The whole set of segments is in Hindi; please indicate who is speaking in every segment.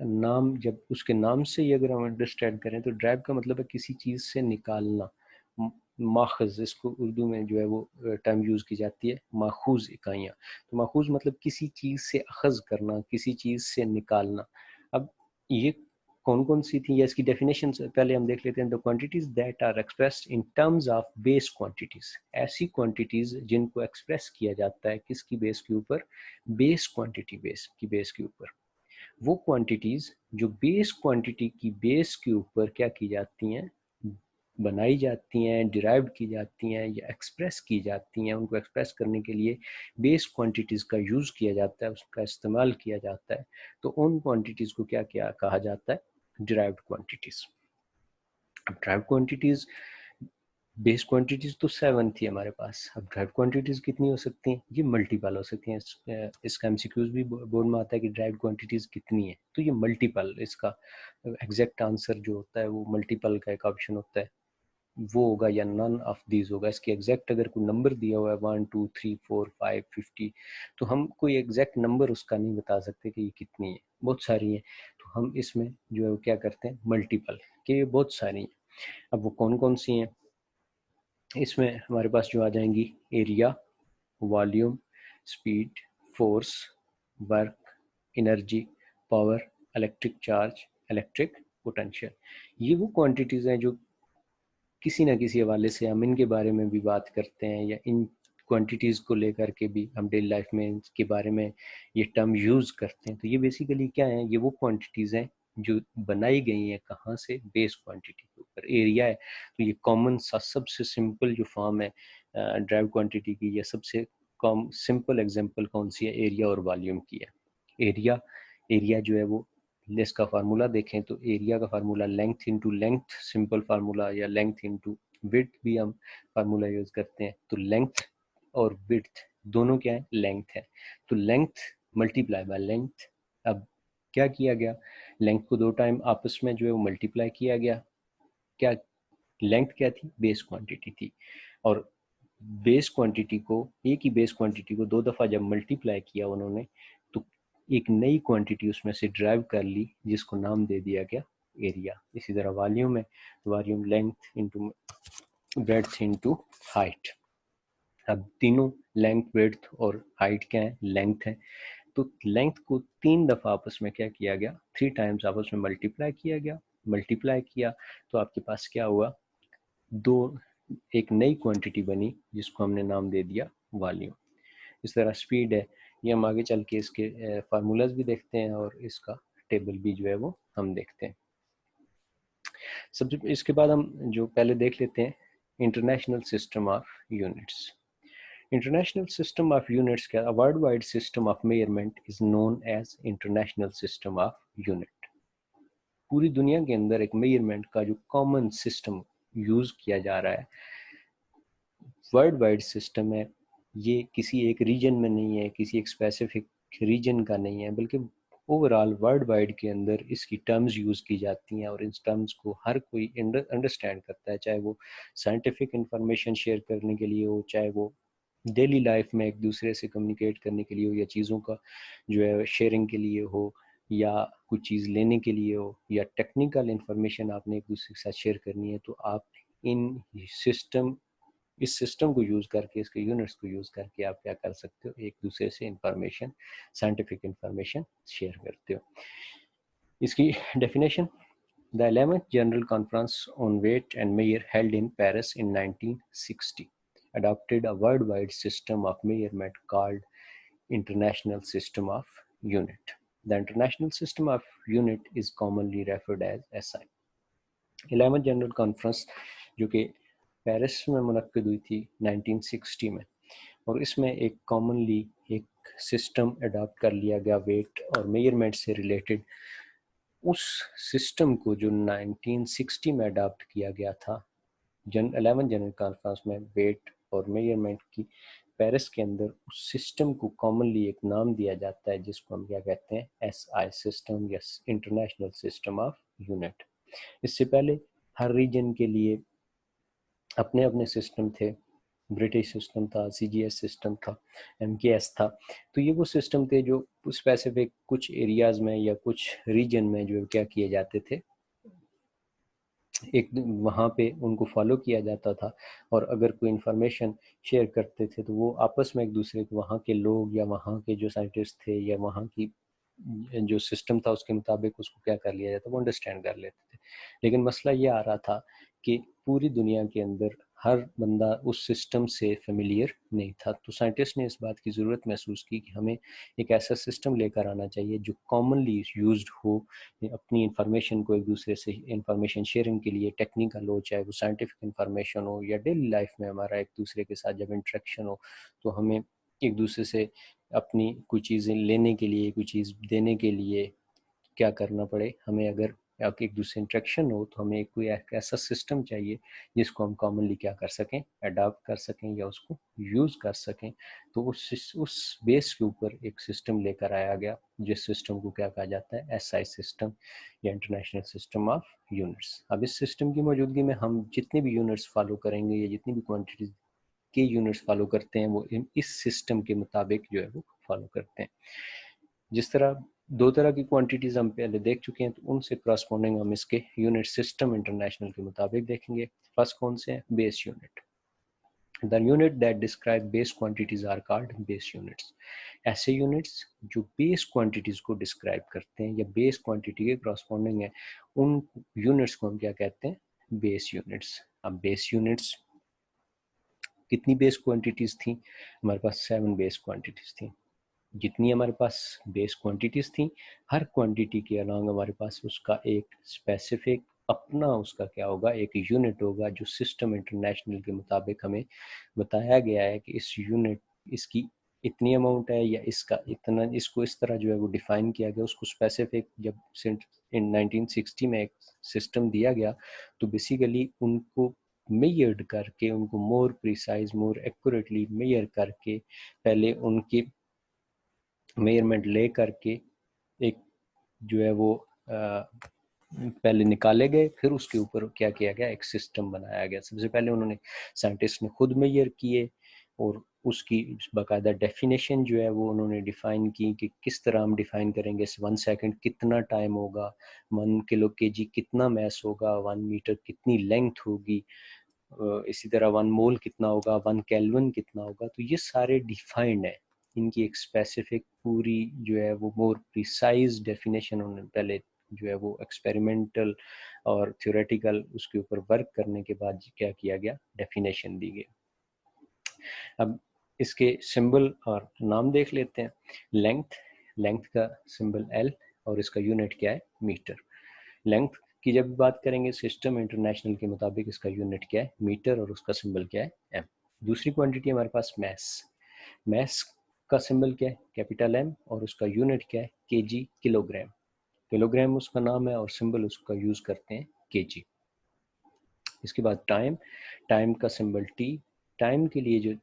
Speaker 1: नाम, जब उसके नाम से ही अगर हम अंडरस्टैंड करें तो ड्राइव का मतलब है किसी चीज़ से निकालना। माखज, इसको उर्दू में जो है वो टर्म यूज़ की जाती है, माखूज इकाइयाँ। तो माखूज मतलब किसी चीज़ से अखज़ करना, किसी चीज़ से निकालना। अब ये कौन कौन सी थी या इसकी डेफिनेशन पहले हम देख लेते हैं। The quantities that are expressed in terms of base quantities, ऐसी क्वांटिटीज जिनको एक्सप्रेस किया जाता है किसकी बेस के ऊपर, बेस क्वांटिटी बेस की बेस के ऊपर। वो क्वांटिटीज जो बेस क्वांटिटी की बेस के ऊपर क्या की जाती हैं, बनाई जाती हैं, डिराइव की जाती हैं या एक्सप्रेस की जाती हैं, उनको एक्सप्रेस करने के लिए बेस क्वांटिटीज़ का यूज़ किया जाता है, उसका इस्तेमाल किया जाता है। तो उन क्वांटिटीज़ को क्या क्या कहा जाता है, डिराइव्ड क्वांटिटीज़। अब ड्राइव क्वांटिटीज़, बेस क्वांटिटीज़ तो 7 थी हमारे पास, अब ड्राइव क्वांटिटीज़ कितनी हो सकती हैं, ये मल्टीपल हो सकती हैं। इसका एमसीक्यूज भी बोर्ड में आता है कि ड्राइव क्वांटिटीज़ कितनी है, तो ये मल्टीपल, इसका एग्जैक्ट आंसर जो होता है वो मल्टीपल का एक ऑप्शन होता है, वो होगा या नन ऑफ दीज होगा। इसकी एग्जैक्ट अगर कोई नंबर दिया हुआ है 1 2 3 4 5 50, तो हम कोई एग्जैक्ट नंबर उसका नहीं बता सकते कि ये कितनी है, बहुत सारी है। तो हम इसमें जो है क्या करते हैं, मल्टीपल कि ये बहुत सारी हैं। अब वो कौन कौन सी हैं, इसमें हमारे पास जो आ जाएंगी, area, volume, speed, force, work, energy, power, electric charge, electric potential. ये वो क्वांटिटीज़ हैं जो किसी ना किसी हवाले से हम इनके बारे में भी बात करते हैं, या इन क्वांटिटीज़ को लेकर के भी हम डेली लाइफ में इनके बारे में ये टर्म यूज़ करते हैं। तो ये बेसिकली क्या है, ये वो क्वांटिटीज़ हैं जो बनाई गई हैं कहाँ से, बेस क्वांटिटी के ऊपर। एरिया है तो ये कॉमन सा सबसे सिंपल जो फॉर्म है ड्राइव क्वांटिटी की, या सबसे कॉम सिंपल एग्जांपल कौन सी है, एरिया और वॉल्यूम की है। एरिया, एरिया जो है वो, इसका फार्मूला देखें तो एरिया का formula length into length, simple formula, या लेंथ इनटू विड्थ भी हम फार्मूला यूज करते हैं। तो लेंथ और विड्थ दोनों क्या है, लेंथ है, तो लेंथ मल्टीप्लाई बाय लेंथ। अब क्या किया गया, लेंथ को 2 टाइम आपस में जो है वो मल्टीप्लाई किया गया। क्या लेंथ क्या थी, बेस क्वांटिटी थी, और बेस क्वांटिटी को, एक ही बेस क्वांटिटी को 2 दफ़ा जब मल्टीप्लाई किया उन्होंने, तो एक नई क्वांटिटी उसमें से ड्राइव कर ली जिसको नाम दे दिया गया एरिया। इसी तरह वॉल्यूम है, volume length into breadth into height. अब तीनों लेंथ, ब्रेड्थ और हाइट क्या है, लेंथ है। तो लेंथ को 3 दफ़ा आपस में क्या किया गया, 3 टाइम्स आपस में मल्टीप्लाई किया गया। मल्टीप्लाई किया तो आपके पास क्या हुआ, दो, एक नई क्वांटिटी बनी जिसको हमने नाम दे दिया वॉल्यूम। इस तरह स्पीड है, ये हम आगे चल के इसके फार्मूलाज भी देखते हैं और इसका टेबल भी जो है वो हम देखते हैं। सबसे इसके बाद हम जो पहले देख लेते हैं, international system of units. International system of units का world wide system of measurement is known as international system of unit. पूरी दुनिया के अंदर एक मेजरमेंट का जो कॉमन सिस्टम यूज किया जा रहा है, वर्ल्ड वाइड सिस्टम है, ये किसी एक रीजन में नहीं है, किसी एक स्पेसिफिक रीजन का नहीं है, बल्कि ओवरऑल वर्ल्ड वाइड के अंदर इसकी टर्म्स यूज़ की जाती हैं और इन टर्म्स को हर कोई अंडरस्टैंड करता है, चाहे वो साइंटिफिक इंफॉर्मेशन शेयर करने के लिए हो, चाहे वो डेली लाइफ में एक दूसरे से कम्युनिकेट करने के लिए हो, या चीज़ों का जो है शेयरिंग के लिए हो, या कुछ चीज़ लेने के लिए हो, या टेक्निकल इंफॉर्मेशन आपने एक दूसरे के साथ शेयर करनी है, तो आप इन सिस्टम इस सिस्टम को यूज़ करके, इसके यूनिट्स को यूज़ करके आप क्या कर सकते हो, एक दूसरे से इंफॉर्मेशन, साइंटिफिक इंफॉर्मेशन शेयर करते हो। इसकी definition, the 11th General Conference on Weight and Measure held in Paris in 1960 adopted a worldwide system of measurement called International System of Unit. The International System of Unit is commonly referred as SI. 11th General Conference जो कि पेरिस में मुनक्किद हुई थी 1960 में, और इसमें एक कॉमनली एक सिस्टम अडॉप्ट कर लिया गया वेट और मेजरमेंट से रिलेटेड। उस सिस्टम को जो 1960 में अडॉप्ट किया गया था 11 जनरल कॉन्फ्रेंस में वेट और मेजरमेंट की पेरिस के अंदर, उस सिस्टम को कॉमनली एक नाम दिया जाता है जिसको हम क्या कहते हैं, एसआई सिस्टम या इंटरनेशनल सिस्टम ऑफ यूनिट। इससे पहले हर रीजन के लिए अपने अपने सिस्टम थे, ब्रिटिश सिस्टम था, CGS सिस्टम था, MKS था। तो ये वो सिस्टम थे जो स्पेसिफिक कुछ एरियाज में या कुछ रीजन में जो क्या किए जाते थे, एक वहाँ पे उनको फॉलो किया जाता था। और अगर कोई इन्फॉर्मेशन शेयर करते थे तो वो आपस में एक दूसरे को, वहाँ के लोग या वहाँ के जो साइंटिस्ट थे या वहाँ की जो सिस्टम था उसके मुताबिक उसको क्या कर लिया जाता, वो अंडरस्टैंड कर लेते थे। लेकिन मसला ये आ रहा था कि पूरी दुनिया के अंदर हर बंदा उस सिस्टम से फेमिलियर नहीं था। तो साइंटिस्ट ने इस बात की ज़रूरत महसूस की कि हमें एक ऐसा सिस्टम लेकर आना चाहिए जो कॉमनली यूज्ड हो, अपनी इंफॉर्मेशन को एक दूसरे से इंफॉर्मेशन शेयरिंग के लिए, टेक्निकल हो चाहे वो साइंटिफिक इंफॉर्मेशन हो या डेली लाइफ में हमारा एक दूसरे के साथ जब इंटरेक्शन हो, तो हमें एक दूसरे से अपनी कुछ चीज़ें लेने के लिए, कुछ चीज़ देने के लिए क्या करना पड़े, हमें अगर एक दूसरे इंटरेक्शन हो तो हमें कोई ऐसा सिस्टम चाहिए जिसको हम कॉमनली क्या कर सकें, अडॉप्ट कर सकें या उसको यूज़ कर सकें। तो उस बेस के ऊपर एक सिस्टम लेकर आया गया, जिस सिस्टम को क्या कहा जाता है, SI सिस्टम या इंटरनेशनल सिस्टम ऑफ यूनिट्स। अब इस सिस्टम की मौजूदगी में हम जितने भी यूनिट्स फॉलो करेंगे या जितनी भी क्वान्टिटीज के यूनिट्स फॉलो करते हैं वो इस सिस्टम के मुताबिक जो है वो फॉलो करते हैं। जिस तरह दो तरह की क्वांटिटीज हम पहले देख चुके हैं, तो उनसे करस्पॉन्डिंग हम इसके यूनिट सिस्टम इंटरनेशनल के मुताबिक देखेंगे। फर्स्ट कौन से हैं, base unit. The unit that describe base quantities are called base units. ऐसे यूनिट्स जो बेस क्वांटिटीज को डिस्क्राइब करते हैं या बेस क्वांटिटी के करस्पॉन्डिंग है, उन यूनिट्स को हम क्या कहते हैं, बेस यूनिट्स। अब बेस यूनिट्स कितनी बेस क्वांटिटीज थी, हमारे पास 7 बेस क्वांटिटीज थी। जितनी हमारे पास बेस क्वांटिटीज थी, हर क्वांटिटी के अलॉन्ग हमारे पास उसका एक स्पेसिफिक अपना उसका क्या होगा, एक यूनिट होगा जो सिस्टम इंटरनेशनल के मुताबिक हमें बताया गया है कि इस यूनिट, इसकी इतनी अमाउंट है या इसका इतना, इसको इस तरह जो है वो डिफाइन किया गया। उसको स्पेसिफिक जब इन 1960 में एक सिस्टम दिया गया, तो बेसिकली उनको मेयर्ड करके, उनको मोर प्रिसाइज, मोर एक्यूरेटली मेयर करके, पहले उनकी मेजरमेंट ले करके एक जो है वो पहले निकाले गए, फिर उसके ऊपर क्या किया गया, एक सिस्टम बनाया गया। सबसे पहले उन्होंने, साइंटिस्ट ने खुद मेजर किए और उसकी बाकायदा डेफिनेशन जो है वो उन्होंने डिफाइन की कि किस तरह हम डिफाइन करेंगे। 1 सेकंड कितना टाइम होगा, 1 किलो केजी कितना मैस होगा, 1 मीटर कितनी लेंथ होगी, इसी तरह 1 मोल कितना होगा, 1 केल्विन कितना होगा। तो ये सारे डिफाइंड है, इनकी एक स्पेसिफिक पूरी जो है वो मोर प्रिसाइज डेफिनेशन उन्होंने पहले जो है वो एक्सपेरिमेंटल और थ्योरेटिकल उसके ऊपर वर्क करने के बाद क्या किया गया, डेफिनेशन दी गई। अब इसके सिंबल और नाम देख लेते हैं। लेंथ, लेंथ का सिंबल L और इसका यूनिट क्या है, मीटर। लेंथ की जब बात करेंगे सिस्टम इंटरनेशनल के मुताबिक इसका यूनिट क्या है, मीटर, और उसका सिंबल क्या है, M। दूसरी क्वांटिटी हमारे पास मैस। मैस का सिंबल क्या है, कैपिटल M, और उसका यूनिट क्या है, केजी, किलोग्राम। किलोग्राम उसका नाम है और सिंबल उसका यूज करते हैं केजी। इसके बाद टाइम, टाइम का सिंबल T। टाइम के लिए जो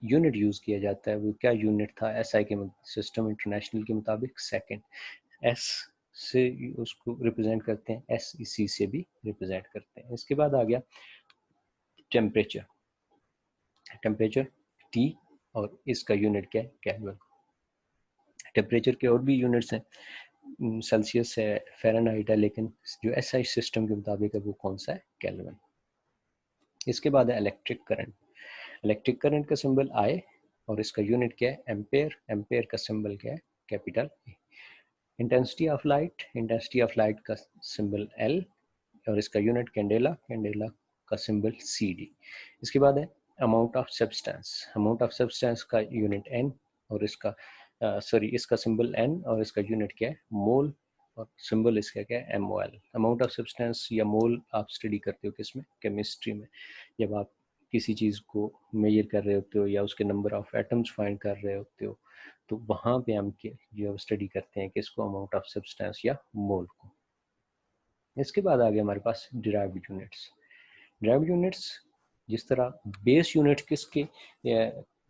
Speaker 1: यूनिट यूज किया जाता है वो क्या यूनिट था, SI के सिस्टम इंटरनेशनल के मुताबिक सेकंड। S से उसको रिप्रेजेंट करते हैं, SEC से भी रिप्रेजेंट करते हैं। इसके बाद आ गया टेम्परेचर। टेम्परेचर T और इसका यूनिट क्या है, केल्विन। टेम्परेचर के और भी यूनिट्स हैं, सेल्सियस है, फ़ारेनहाइट है, लेकिन जो SI सिस्टम के मुताबिक है वो कौन सा है, केल्विन। इसके बाद है इलेक्ट्रिक करंट। इलेक्ट्रिक करंट का सिंबल I और इसका यूनिट क्या है, एम्पेयर। एम्पेयर का सिंबल क्या है, capital E। Intensity of light, intensity of light का सिंबल L और इसका यूनिट कैंडेला। कैंडेला का सिंबल CD। इसके बाद है amount of substance. Amount of substance का यूनिट N और इसका इसका सिंबल N और इसका यूनिट क्या है, मोल, और सिंबल इसका क्या है, MOL। अमाउंट ऑफ सब्सटेंस या मोल आप स्टडी करते हो किसमें, केमिस्ट्री में। जब आप किसी चीज़ को मेजर कर रहे होते हो या उसके नंबर ऑफ एटम्स फाइंड कर रहे होते हो, तो वहाँ पे हम जो स्टडी करते हैं किसको, अमाउंट ऑफ सब्सटेंस या मोल को। इसके बाद आ गया हमारे पास डिराइव्ड यूनिट्स। डिराइव्ड यूनिट्स जिस तरह बेस यूनिट्स किसके,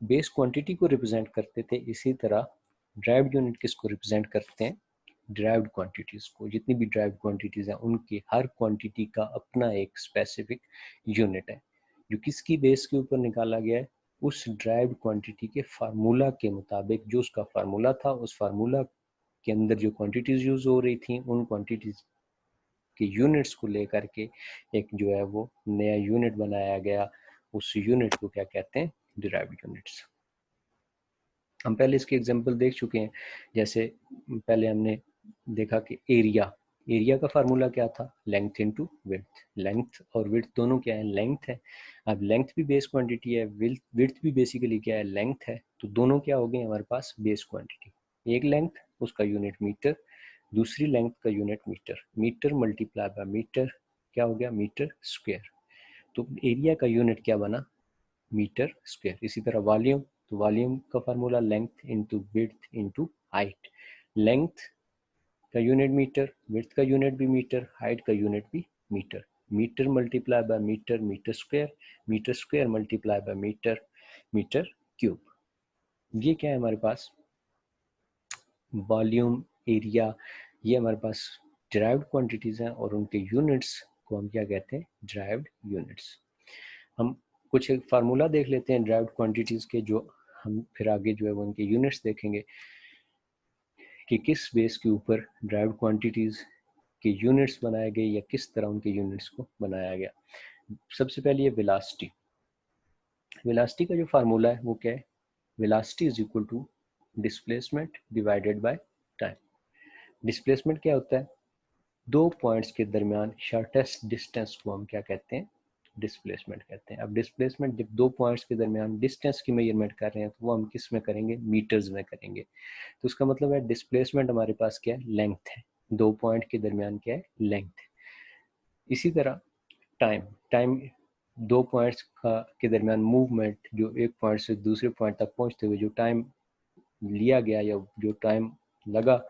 Speaker 1: बेस क्वांटिटी को रिप्रेजेंट करते थे, इसी तरह डिराइव्ड यूनिट किसको रिप्रेजेंट करते हैं, डिराइव्ड क्वांटिटीज को। जितनी भी डिराइव्ड क्वांटिटीज हैं उनकी हर क्वांटिटी का अपना एक स्पेसिफिक यूनिट है, जो किसकी बेस के ऊपर निकाला गया है, उस ड्राइव्ड क्वांटिटी के फार्मूला के मुताबिक, जो उसका फार्मूला था, उस फार्मूला के अंदर जो क्वांटिटीज़ यूज़ हो रही थी, उन क्वांटिटीज़ के यूनिट्स को लेकर के एक जो है वो नया यूनिट बनाया गया। उस यूनिट को क्या कहते हैं? Derived units. हम पहले इसके एग्जांपल देख चुके हैं। जैसे पहले हमने देखा कि एरिया का फार्मूला क्या था? Length into width. लेंथ और विड्थ दोनों क्या है? लेंथ है। अब लेंथ भी बेस क्वांटिटी है, विड्थ भी बेसिकली क्या है? लेंथ है। तो दोनों क्या हो गए हमारे पास? Base quantity. एक लेंथ, उसका यूनिट मीटर, दूसरी लेंथ का unit metre. Metre multiply by metre क्या हो गया? Metre square. तो एरिया का यूनिट क्या बना? Metre square. इसी तरह वॉल्यूम, तो वॉल्यूम का formula length into width into height. Length का यूनिट मीटर, विड्थ का यूनिट भी मीटर, हाइट का यूनिट भी metre. Metre multiply by metre, metre square. Metre square multiply by metre, metre cube. ये क्या है हमारे पास? वॉल्यूम, एरिया, ये हमारे पास डिराइव्ड क्वांटिटीज हैं और उनके यूनिट्स को हम क्या कहते हैं? Derived units. हम कुछ एक फार्मूला देख लेते हैं डिराइव्ड क्वांटिटीज के, जो हम फिर आगे जो है वो उनके यूनिट्स देखेंगे कि किस बेस के ऊपर डिराइव्ड क्वांटिटीज के यूनिट्स बनाए गए या किस तरह उनके यूनिट्स को बनाया गया। सबसे पहले ये वेलोसिटी। वेलोसिटी का जो फार्मूला है वो क्या है? Velocity is equal to displacement divided by time. Displacement क्या होता है? दो पॉइंट्स के दरमियान शॉर्टेस्ट डिस्टेंस को हम क्या कहते हैं? डिस्प्लेसमेंट कहते हैं। अब डिस्प्लेसमेंट जब दो पॉइंट्स के दरमियान डिस्टेंस की मेजरमेंट कर रहे हैं तो वो हम किस में करेंगे? मीटर्स में करेंगे। तो उसका मतलब है डिस्प्लेसमेंट हमारे पास क्या है? लेंथ है। दो पॉइंट के दरमियान क्या है? लेंथ। इसी तरह टाइम, टाइम दो पॉइंट्स का के दरमियान मूवमेंट, जो एक पॉइंट से दूसरे पॉइंट तक पहुंचते हुए जो टाइम लिया गया या जो टाइम लगा,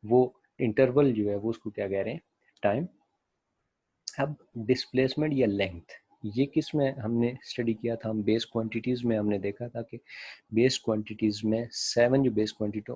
Speaker 1: वो इंटरवल जो है वो उसको क्या कह रहे हैं? टाइम। अब डिस्प्लेसमेंट या लेंथ, ये किस में हमने स्टडी किया था? हम बेस क्वांटिटीज में हमने देखा था कि बेस क्वांटिटीज में 7 जो बेस क्वांटिटी